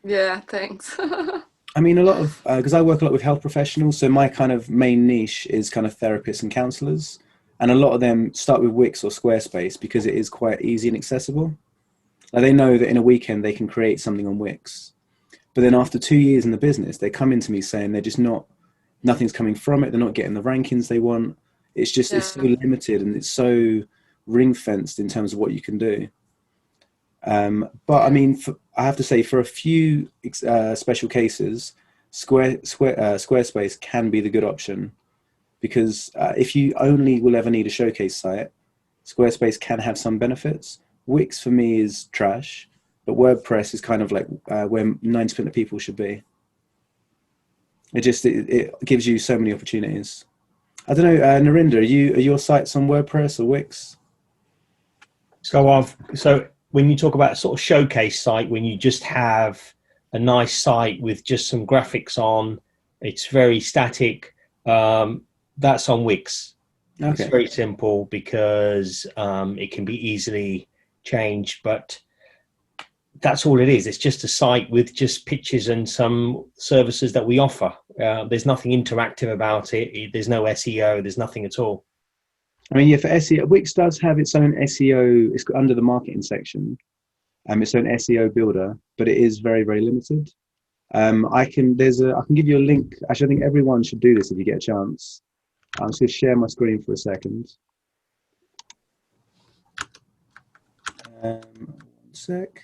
Yeah, thanks. I mean, a lot of, because I work a lot with health professionals, so my kind of main niche is kind of therapists and counselors. And a lot of them start with Wix or Squarespace because it is quite easy and accessible. Like they know that in a weekend they can create something on Wix. But then after 2 years in the business, they come into me saying they're just nothing's coming from it. They're not getting the rankings they want. It's just, it's so limited and it's so ring fenced in terms of what you can do. But I mean, I have to say, for a few special cases, Squarespace can be the good option, because if you only will ever need a showcase site, Squarespace can have some benefits. Wix for me is trash, but WordPress is kind of like where 90% of people should be. It gives you so many opportunities. I don't know, Narinder, are your sites on WordPress or Wix? So when you talk about a sort of showcase site, when you just have a nice site with just some graphics on, it's very static, that's on Wix. Okay. It's very simple because it can be easily changed, but that's all it is. It's just a site with just pictures and some services that we offer. There's nothing interactive about it. There's no SEO. There's nothing at all. I mean, yeah, for SEO, Wix does have its own SEO. It's under the marketing section, its own SEO builder, but it is very, very limited. I can give you a link. Actually, I think everyone should do this if you get a chance. I'm just going to share my screen for a second. One sec.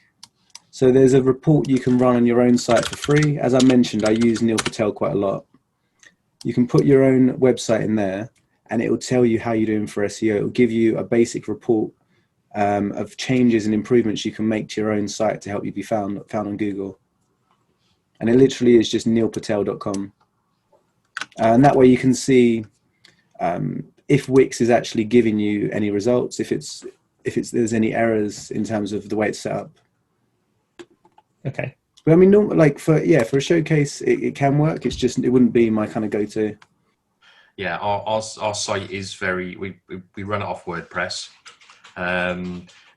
So there's a report you can run on your own site for free. As I mentioned, I use Neil Patel quite a lot. You can put your own website in there, and it will tell you how you're doing for SEO. It will give you a basic report of changes and improvements you can make to your own site to help you be found on Google. And it literally is just neilpatel.com. And that way you can see if Wix is actually giving you any results, if there's any errors in terms of the way it's set up. Okay. But I mean, like for a showcase, it can work. It's just, it wouldn't be my kind of go-to. Yeah, our site is we run it off WordPress.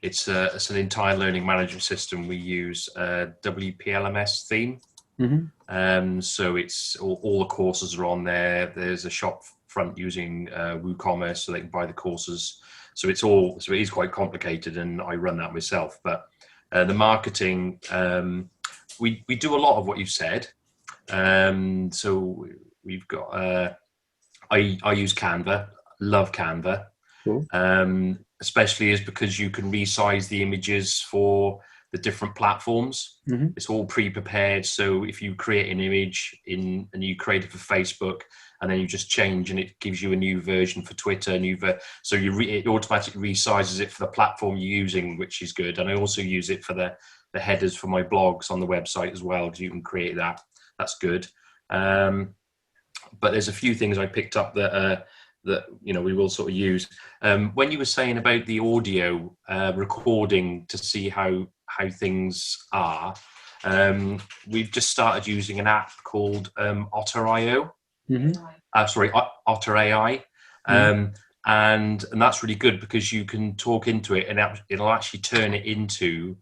It's an entire learning management system. We use a WPLMS theme. Mm-hmm. So it's all the courses are on there. There's a shop front using WooCommerce, so they can buy the courses. So it is quite complicated, and I run that myself. But the marketing, we do a lot of what you've said. So we've got. I use Canva, love Canva, cool. Especially is because you can resize the images for the different platforms. Mm-hmm. It's all pre-prepared. So if you create an image and you create it for Facebook, and then you just change, and it gives you a new version for Twitter, so it automatically resizes it for the platform you're using, which is good. And I also use it for the headers for my blogs on the website as well, because you can create that. That's good. But there's a few things I picked up that we will sort of use. When you were saying about the audio recording to see how things are, we've just started using an app called Otter.io. Mm-hmm. Otter AI. Mm-hmm. And that's really good because you can talk into it, and it'll actually turn it into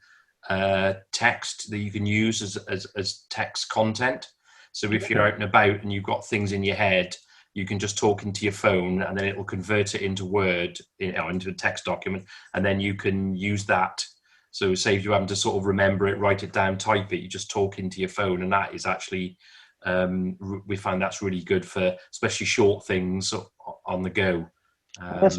text that you can use as text content. So if you're out and about and you've got things in your head, you can just talk into your phone, and then it will convert it into Word, into a text document, and then you can use that. So it saves you having to sort of remember it, write it down, type it. You just talk into your phone, and that is actually, we find that's really good for especially short things on the go.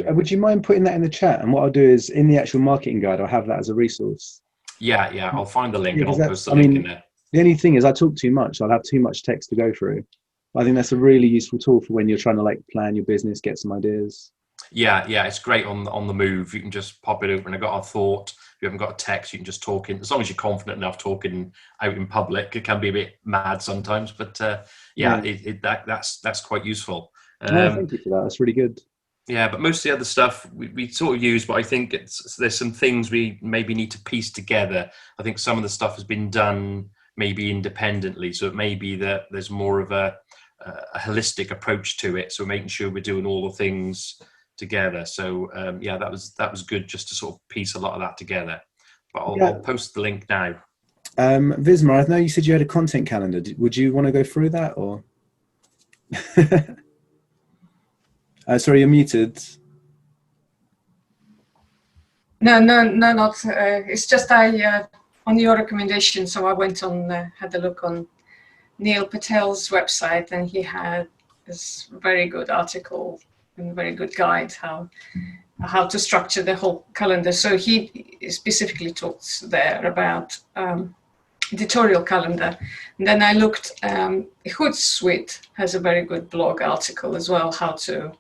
Would you mind putting that in the chat? And what I'll do is, in the actual marketing guide, I'll have that as a resource. Yeah, I'll find the link and I'll post the link in there. The only thing is, I talk too much. I'll have too much text to go through. I think that's a really useful tool for when you're trying to plan your business, get some ideas. Yeah, it's great on the move. You can just pop it open. I've got a thought. If you haven't got a text, you can just talk in. As long as you're confident enough talking out in public, it can be a bit mad sometimes. But that's quite useful. Thank you for that. That's really good. Yeah, but most of the other stuff we sort of use, but I think there's some things we maybe need to piece together. I think some of the stuff has been done maybe independently, so it may be that there's more of a a holistic approach to it. So we're making sure we're doing all the things together. So yeah, that was good just to sort of piece a lot of that together. But I'll post the link now. Visma, I know you said you had a content calendar. Would you want to go through that, or? Sorry, you're muted. No, not. It's just on your recommendation, so I went on, had a look on Neil Patel's website, and he had this very good article and very good guide how to structure the whole calendar. So he specifically talks there about editorial calendar. And then I looked, Hootsuite has a very good blog article as well, how to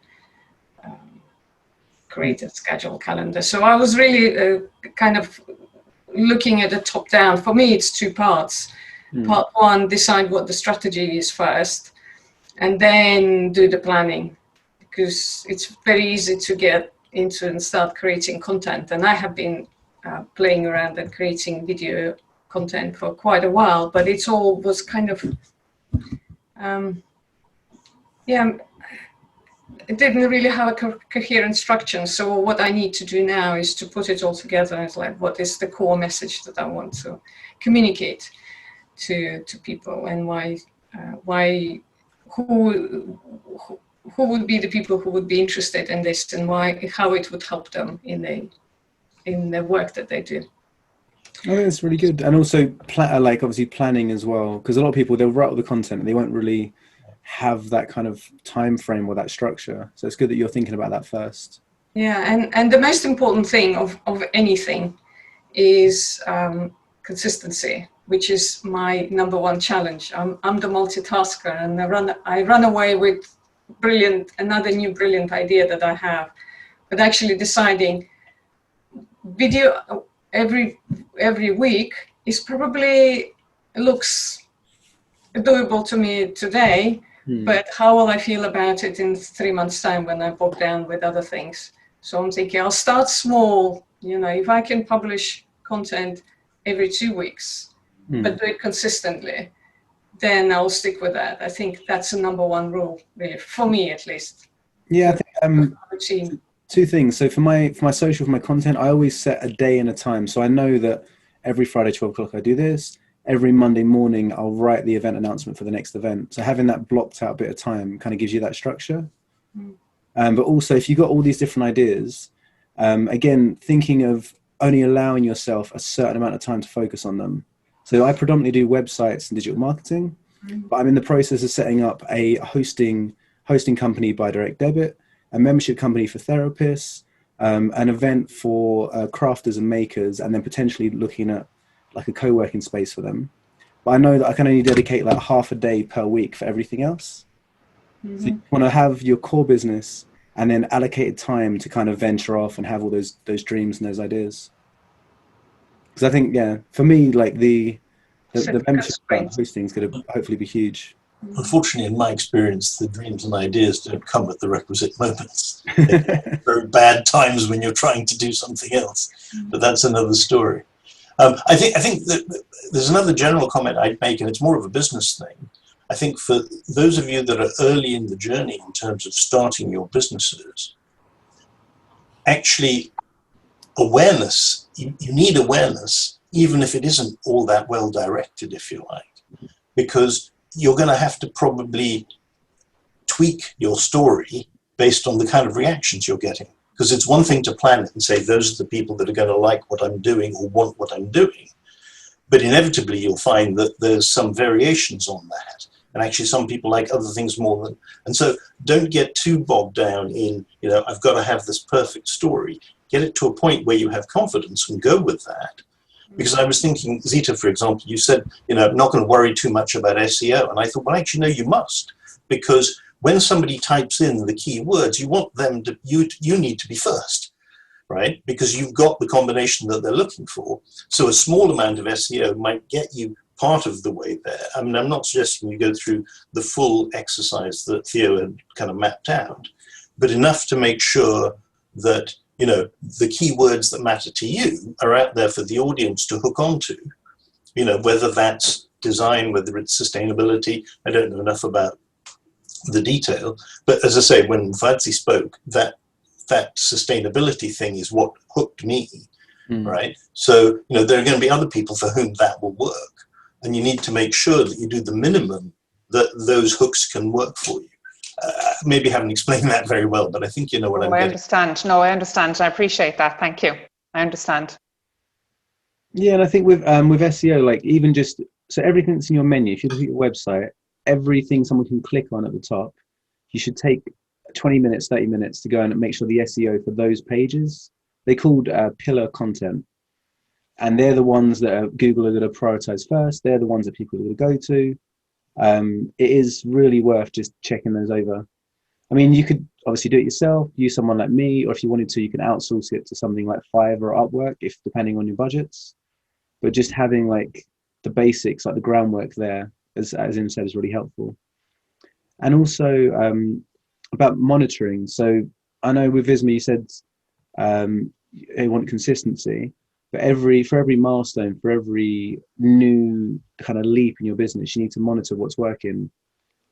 create a schedule calendar. So I was really kind of looking at the top down. For me, it's two parts. Part one, decide what the strategy is first, and then do the planning, because it's very easy to get into and start creating content. And I have been playing around and creating video content for quite a while, but it all was kind of, it didn't really have a coherent structure. So what I need to do now is to put it all together. It's like, what is the core message that I want to communicate to people, and who would be the people who would be interested in this, and how it would help them in the work that they do. I think that's really good. And also like obviously planning as well, because a lot of people, they'll write all the content and they won't really have that kind of time frame or that structure. So it's good that you're thinking about that first. Yeah, and the most important thing of anything is consistency, which is my number one challenge. I'm the multitasker, and I run away with another new brilliant idea that I have, but actually deciding video every week is probably looks doable to me today, but how will I feel about it in 3 months' time when I bog down with other things? So I'm thinking I'll start small. If I can publish content every 2 weeks, but do it consistently, then I'll stick with that. I think that's the number one rule, really, for me at least. Yeah, I think two things. So for my social, for my content, I always set a day and a time. So I know that every Friday, 12 o'clock, I do this. Every Monday morning, I'll write the event announcement for the next event. So having that blocked out bit of time kind of gives you that structure. But also, if you've got all these different ideas, again, thinking of only allowing yourself a certain amount of time to focus on them. So I predominantly do websites and digital marketing, but I'm in the process of setting up a hosting company by direct debit, a membership company for therapists, an event for crafters and makers, and then potentially looking at like a co-working space for them. But I know that I can only dedicate like half a day per week for everything else. So you want to have your core business and then allocated time to kind of venture off and have all those dreams and those ideas. Because I think, for me, like the membership hosting is going to hopefully be huge. Unfortunately, in my experience, the dreams and ideas don't come at the requisite moments. Very bad times when you're trying to do something else, but that's another story. I think that there's another general comment I'd make, and it's more of a business thing. I think for those of you that are early in the journey in terms of starting your businesses, actually awareness, you need awareness, even if it isn't all that well directed, if you like, because you're going to have to probably tweak your story based on the kind of reactions you're getting. Because it's one thing to plan it and say, those are the people that are going to like what I'm doing or want what I'm doing. But inevitably, you'll find that there's some variations on that. And actually, some people like other things more than. And so don't get too bogged down in, I've got to have this perfect story. Get it to a point where you have confidence and go with that. Because I was thinking, Zita, for example, you said, I'm not going to worry too much about SEO. And I thought, well, actually, no, you must. Because when somebody types in the keywords, you want them to, you need to be first, right? Because you've got the combination that they're looking for. So a small amount of SEO might get you part of the way there. I mean, I'm not suggesting you go through the full exercise that Theo had kind of mapped out, but enough to make sure that, the keywords that matter to you are out there for the audience to hook onto, whether that's design, whether it's sustainability. I don't know enough about the detail. But as I say, when Vadzi spoke, that sustainability thing is what hooked me, right? So, you know, there are going to be other people for whom that will work. And you need to make sure that you do the minimum that those hooks can work for you. Maybe I haven't explained that very well, but I think you know what I'm getting. I understand. No, I understand. I appreciate that. Thank you. I understand. Yeah, and I think with SEO, like even just so everything that's in your menu, if you look at your website, everything someone can click on at the top, you should take 20 minutes, 30 minutes to go and make sure the SEO for those pages, they're called pillar content. And they're the ones that Google are going to prioritize first. They're the ones that people are going to go to. It is really worth just checking those over. I mean, you could obviously do it yourself, use someone like me, or if you wanted to, you can outsource it to something like Fiverr or Upwork, if depending on your budgets. But just having like the basics, like the groundwork there, as Im said, is really helpful. And also about monitoring. So I know with Visma, you said you want consistency, but for every milestone, for every new kind of leap in your business, you need to monitor what's working.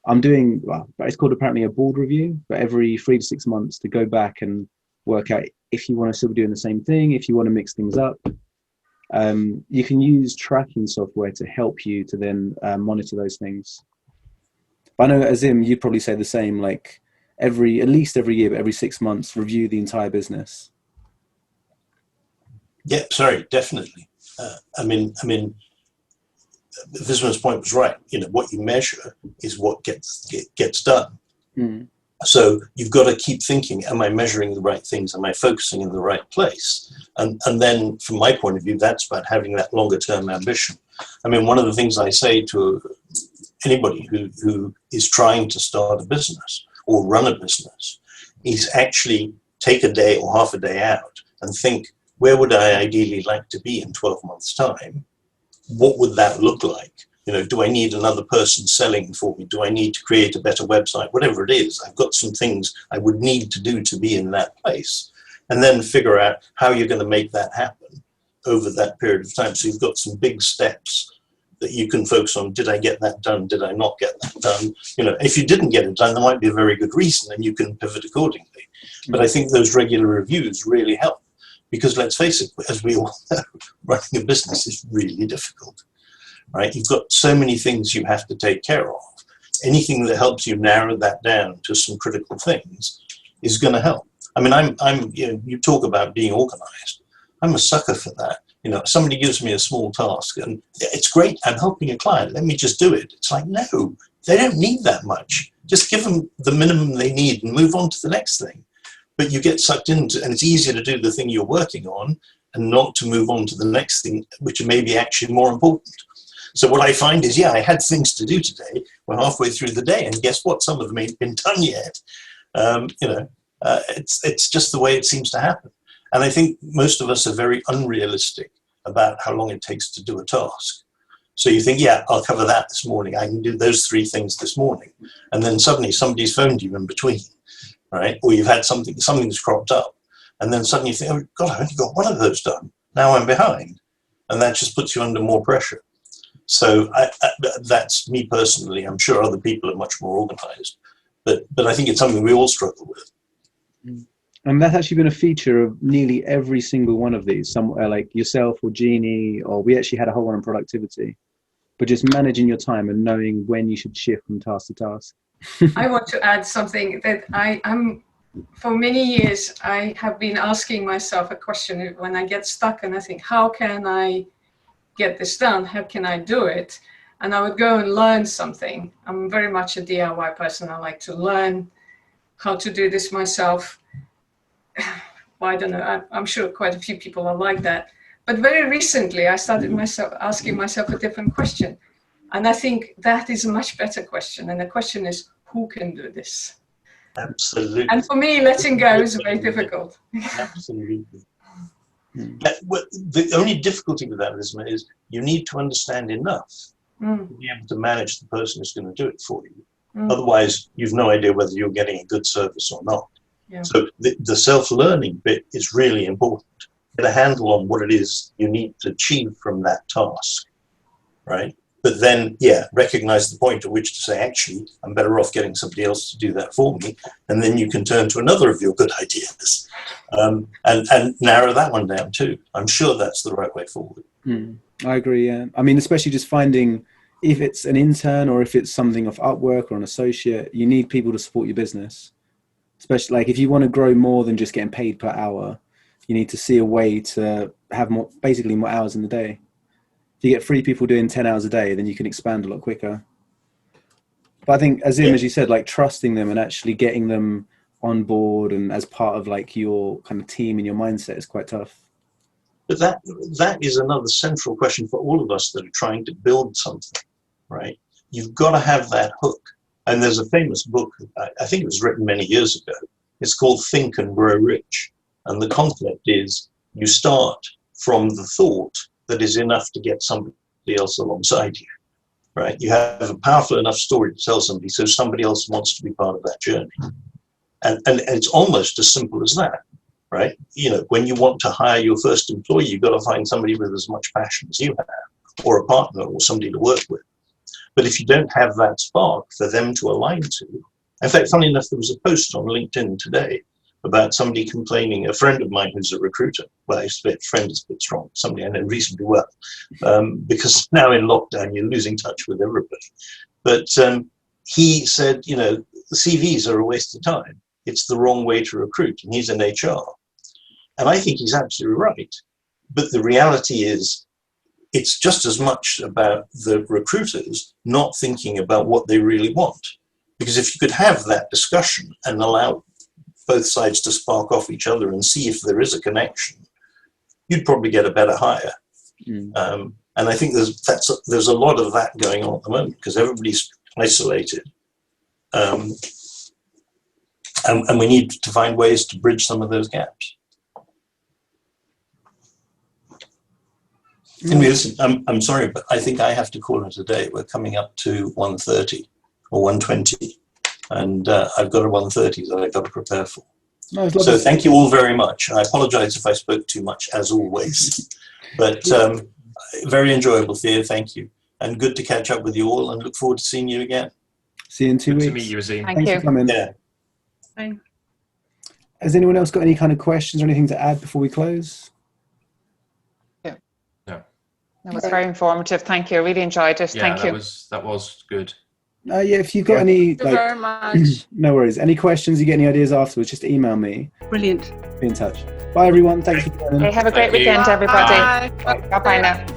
I'm doing, well, it's called apparently a board review, but every 3 to 6 months to go back and work out if you want to still be doing the same thing, if you want to mix things up. You can use tracking software to help you to then monitor those things. But I know, Azim, you'd probably say the same, like at least every year, but every 6 months, review the entire business. Yeah, sorry, definitely. I mean, Visma's point was right. You know, what you measure is what gets done. So you've got to keep thinking, am I measuring the right things? Am I focusing in the right place? And then from my point of view, that's about having that longer term ambition. I mean, one of the things I say to anybody who is trying to start a business or run a business is actually take a day or half a day out and think, where would I ideally like to be in 12 months' time? What would that look like? You know, do I need another person selling for me? Do I need to create a better website? Whatever it is, I've got some things I would need to do to be in that place. And then figure out how you're going to make that happen over that period of time. So you've got some big steps that you can focus on. Did I get that done? Did I not get that done? You know, if you didn't get it done, there might be a very good reason and you can pivot accordingly. But I think those regular reviews really help. Because let's face it, as we all know, running a business is really difficult, right? You've got so many things you have to take care of. Anything that helps you narrow that down to some critical things is going to help. I mean, you know, you talk about being organized. I'm a sucker for that. You know, somebody gives me a small task and it's great. I'm helping a client. Let me just do it. It's like, no, they don't need that much. Just give them the minimum they need and move on to the next thing. But you get sucked into, and it's easier to do the thing you're working on and not to move on to the next thing, which may be actually more important. So what I find is, yeah, I had things to do today. We're halfway through the day, and guess what? Some of them ain't been done yet. You know, it's just the way it seems to happen. And I think most of us are very unrealistic about how long it takes to do a task. So you think, yeah, I'll cover that this morning. I can do those 3 things this morning. And then suddenly somebody's phoned you in between. Right? Or you've had something's cropped up, and then suddenly you think, oh God, I only got one of those done. Now I'm behind, and that just puts you under more pressure. So that's me personally. I'm sure other people are much more organized, but I think it's something we all struggle with. And that's actually been a feature of nearly every single one of these. Somewhere like yourself or Jeannie, or we actually had a whole one on productivity, but just managing your time and knowing when you should shift from task to task. I want to add something that I'm for many years, I have been asking myself a question when I get stuck and I think, how can I get this done? How can I do it? And I would go and learn something. I'm very much a DIY person. I like to learn how to do this myself. Well, I don't know. I'm sure quite a few people are like that. But very recently, I started asking myself a different question. And I think that is a much better question. And the question is, who can do this? Absolutely. And for me, letting go is very difficult. Absolutely. The only difficulty with that is you need to understand enough to be able to manage the person who's going to do it for you. Otherwise, you've no idea whether you're getting a good service or not. Yeah. So the self-learning bit is really important. Get a handle on what it is you need to achieve from that task, right? But then, recognize the point at which to say, actually, I'm better off getting somebody else to do that for me. And then you can turn to another of your good ideas and narrow that one down too. I'm sure that's the right way forward. I agree, yeah. I mean, especially just finding, if it's an intern or if it's something off Upwork or an associate, you need people to support your business. Especially like if you want to grow more than just getting paid per hour, you need to see a way to have basically more hours in the day. If you get 3 people doing 10 hours a day, then you can expand a lot quicker. But I think, Azim, as you said, like trusting them and actually getting them on board and as part of like your kind of team and your mindset is quite tough. But that is another central question for all of us that are trying to build something, right? You've got to have that hook. And there's a famous book, I think it was written many years ago. It's called Think and Grow Rich. And the concept is you start from the thought that is enough to get somebody else alongside you, right? You have a powerful enough story to tell somebody so somebody else wants to be part of that journey. And it's almost as simple as that, right? You know, when you want to hire your first employee, you've got to find somebody with as much passion as you have, or a partner or somebody to work with. But if you don't have that spark for them to align to, in fact, funny enough, there was a post on LinkedIn today about somebody complaining, a friend of mine who's a recruiter, well, friend is a bit strong, somebody I know reasonably well, because now in lockdown, you're losing touch with everybody. But he said, you know, the CVs are a waste of time. It's the wrong way to recruit, and he's in HR. And I think he's absolutely right. But the reality is, it's just as much about the recruiters not thinking about what they really want. Because if you could have that discussion and allow both sides to spark off each other and see if there is a connection, you'd probably get a better hire. And I think there's a lot of that going on at the moment because everybody's isolated. And we need to find ways to bridge some of those gaps. Anyway, listen, I'm sorry, but I think I have to call it a day. We're coming up to 1:30 or 1:20, and I've got a 1:30 that I've got to prepare for. No, so thank you all very much. I apologize if I spoke too much, as always, but very enjoyable, Thea. Thank you, and good to catch up with you all, and look forward to seeing you again. See you in 2 weeks. Good to meet you, Azim. Thank you. For coming. Yeah. Bye. Has anyone else got any kind of questions or anything to add before we close? That was very informative. Thank you. I really enjoyed it. Yeah, Thank you. That was good. Yeah, if you've got any, Thank you very much. no worries. Any questions, you get any ideas afterwards, just email me. Brilliant. Be in touch. Bye, everyone. Thanks for joining. Okay, have a great Thank you. weekend, everybody. Bye. Bye-bye now.